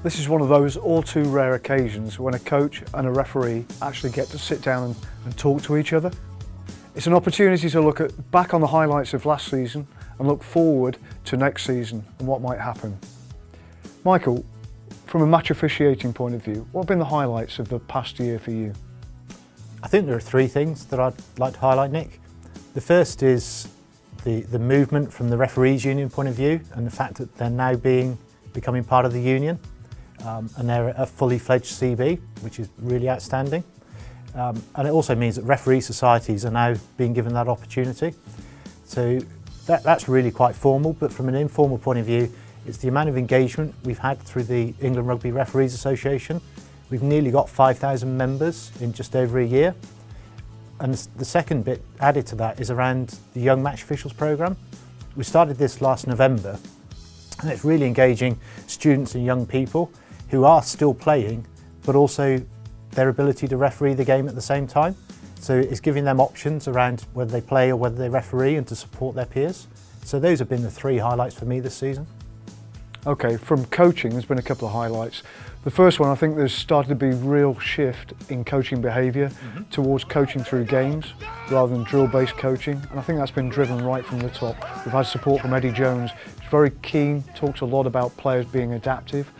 This is one of those all too rare occasions when a coach and a referee actually get to sit down and talk to each other. It's an opportunity to look back on the highlights of last season and look forward to next season and what might happen. Michael, from a match officiating point of view, what have been the highlights of the past year for you? I think there are three things that I'd like to highlight, Nick. The first is the movement from the referees union point of view and the fact that they're now becoming part of the union. And they're a fully fledged CB, which is really outstanding. And it also means that referee societies are now being given that opportunity. So that's really quite formal, but from an informal point of view, it's the amount of engagement we've had through the England Rugby Referees Association. We've nearly got 5,000 members in just over a year. And the second bit added to that is around the Young Match Officials programme. We started this last November, and it's really engaging students and young people who are still playing, but also their ability to referee the game at the same time. So it's giving them options around whether they play or whether they referee and to support their peers. So those have been the three highlights for me this season. Okay, from coaching, there's been a couple of highlights. The first one, I think there's started to be a real shift in coaching behaviour towards coaching through games rather than drill-based coaching. And I think that's been driven right from the top. We've had support from Eddie Jones. He's very keen, talks a lot about players being adaptive.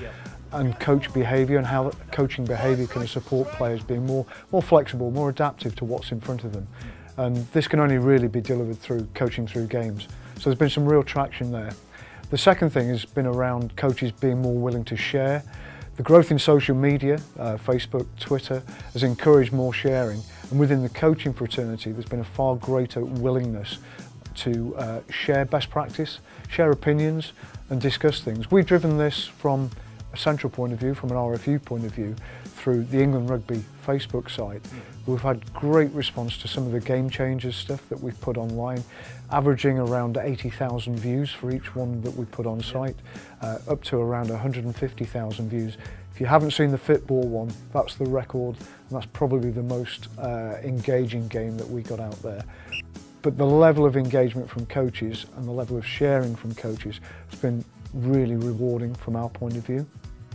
And coach behaviour and how coaching behaviour can support players being more flexible, more adaptive to what's in front of them. And this can only really be delivered through coaching through games. So there's been some real traction there. The second thing has been around coaches being more willing to share. The growth in social media, Facebook, Twitter, has encouraged more sharing. And within the coaching fraternity, there's been a far greater willingness to share best practice, share opinions and discuss things. We've driven this from a central point of view, from an RFU point of view, through the England Rugby Facebook site. We've had great response to some of the game changers stuff that we've put online, averaging around 80,000 views for each one that we put on site, up to around 150,000 views. If you haven't seen the Fitball one, that's the record, and that's probably the most engaging game that we got out there. But the level of engagement from coaches and the level of sharing from coaches has been really rewarding from our point of view.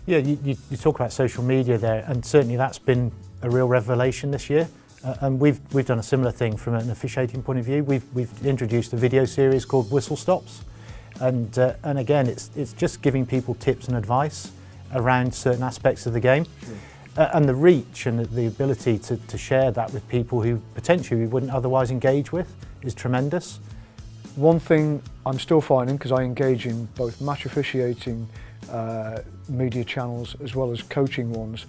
Yeah, you talk about social media there, and certainly that's been a real revelation this year. And we've done a similar thing from an officiating point of view. We've introduced a video series called Whistle Stops, and again, it's just giving people tips and advice around certain aspects of the game, and the reach and the ability to share that with people who potentially we wouldn't otherwise engage with is tremendous. One thing I'm still finding, because I engage in both match officiating media channels as well as coaching ones,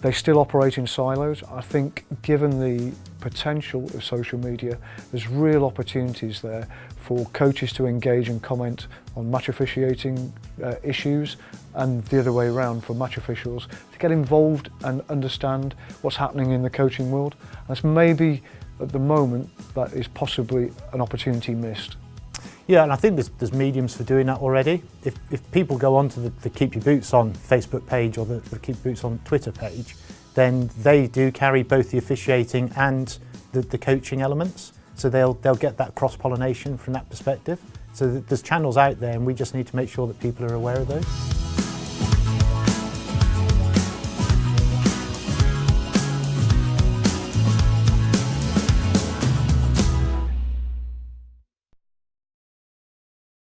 they still operate in silos. I think given the potential of social media, there's real opportunities there for coaches to engage and comment on match officiating issues, and the other way around for match officials to get involved and understand what's happening in the coaching world. That's maybe at the moment that is possibly an opportunity missed. Yeah, and I think there's mediums for doing that already. If people go onto the Keep Your Boots On Facebook page or the Keep Your Boots On Twitter page, then they do carry both the officiating and the coaching elements. So they'll get that cross-pollination from that perspective. So there's channels out there, and we just need to make sure that people are aware of those.